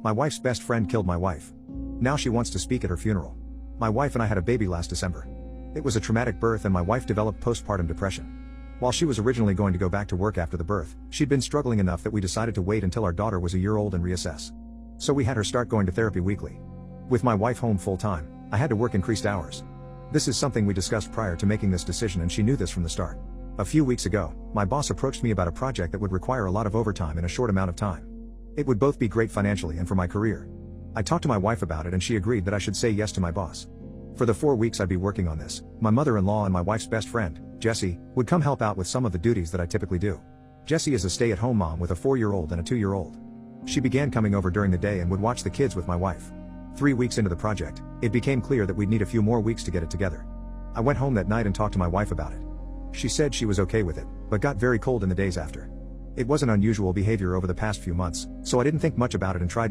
My wife's best friend killed my wife. Now she wants to speak at her funeral. My wife and I had a baby last December. It was a traumatic birth and my wife developed postpartum depression. While she was originally going to go back to work after the birth, she'd been struggling enough that we decided to wait until our daughter was a year old and reassess. So we had her start going to therapy weekly. With my wife home full-time, I had to work increased hours. This is something we discussed prior to making this decision and she knew this from the start. A few weeks ago, my boss approached me about a project that would require a lot of overtime in a short amount of time. It would both be great financially and for my career. I talked to my wife about it and she agreed that I should say yes to my boss. For the 4 weeks I'd be working on this, my mother-in-law and my wife's best friend, Jessie, would come help out with some of the duties that I typically do. Jessie is a stay-at-home mom with a 4-year-old and a 2-year-old. She began coming over during the day and would watch the kids with my wife. 3 weeks into the project, it became clear that we'd need a few more weeks to get it together. I went home that night and talked to my wife about it. She said she was okay with it, but got very cold in the days after. It wasn't unusual behavior over the past few months, so I didn't think much about it and tried